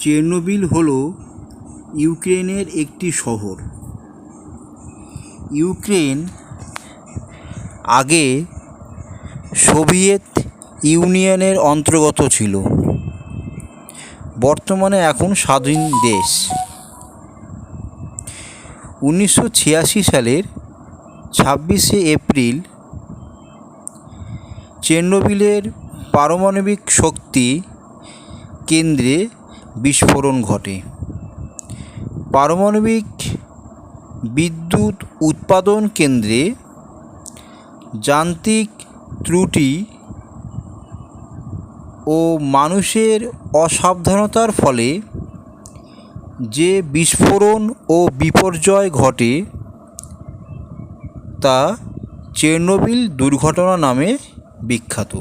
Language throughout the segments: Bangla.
চেরনোবিল হলো ইউক্রেনের একটি শহর। ইউক্রেন আগে সোভিয়েত ইউনিয়নের অন্তর্গত ছিল, বর্তমানে এখন স্বাধীন দেশ। 1986 সালের 26শে এপ্রিল চেরনোবিলের পারমাণবিক শক্তি কেন্দ্রে বিস্ফোরণ ঘটে। পারমাণবিক বিদ্যুৎ উৎপাদন কেন্দ্রে যান্ত্রিক ত্রুটি ও মানুষের অসাবধানতার ফলে যে বিস্ফোরণ ও বিপর্যয় ঘটে তা চেরনোবিল দুর্ঘটনা নামে বিখ্যাত।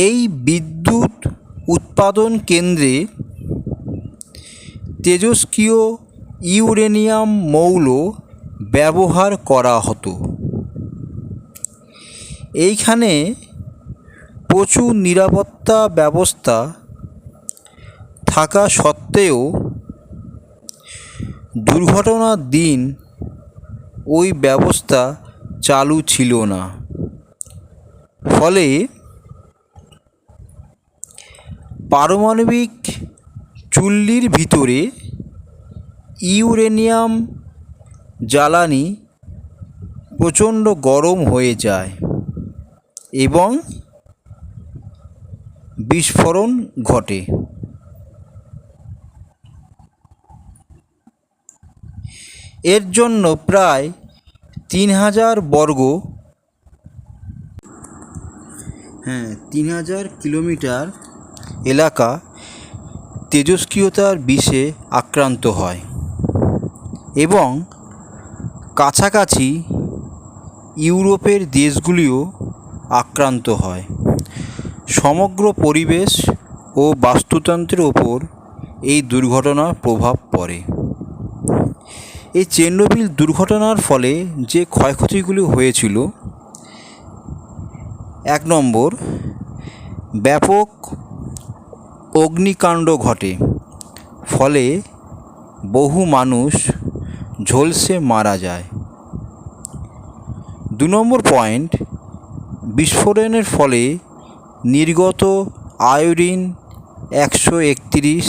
এই বিদ্যুৎ উৎপাদন কেন্দ্রে তেজস্ক্রিয় ইউরেনিয়াম মৌল ব্যবহার করা হতো। এইখানে প্রচুর নিরাপত্তা ব্যবস্থা থাকা সত্ত্বেও দুর্ঘটনার দিন ওই ব্যবস্থা চালু ছিল না, ফলে পারমাণবিক চুল্লির ভিতরে ইউরেনিয়াম জ্বালানি প্রচণ্ড গরম হয়ে যায় এবং বিস্ফোরণ ঘটে। এর জন্য প্রায় 3000 কিলোমিটার এলাকা তেজস্ক্রিয়তার বিষে আক্রান্ত হয় এবং কাছাকাছি ইউরোপের দেশগুলিও আক্রান্ত হয়। সমগ্র পরিবেশ ও বাস্তুতন্ত্রের ওপর এই দুর্ঘটনার প্রভাব পড়ে। এই চেরনোবিল দুর্ঘটনার ফলে যে ক্ষয়ক্ষতিগুলি হয়েছিল: 1 নম্বর, ব্যাপক অগ্নিকাণ্ড ঘটে, ফলে বহু মানুষ ঝলসে মারা যায়। 2 নম্বর পয়েন্ট, বিস্ফোরণের ফলে নির্গত আয়োডিন 131,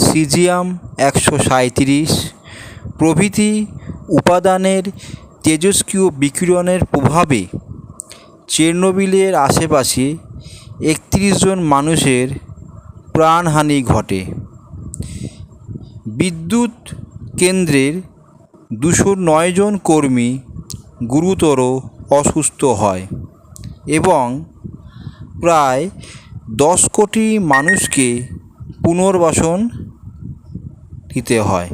সিজিয়াম 137 প্রভৃতি উপাদানের তেজস্ক্রিয় বিকিরণের প্রভাবে চেরনোবিলের আশেপাশে 31 জন মানুষের প্রাণহানি ঘটে। বিদ্যুৎ কেন্দ্রের 209 জন কর্মী গুরুতর অসুস্থ হয় এবং প্রায় 10 কোটি মানুষকে পুনর্বাসন দিতে হয়।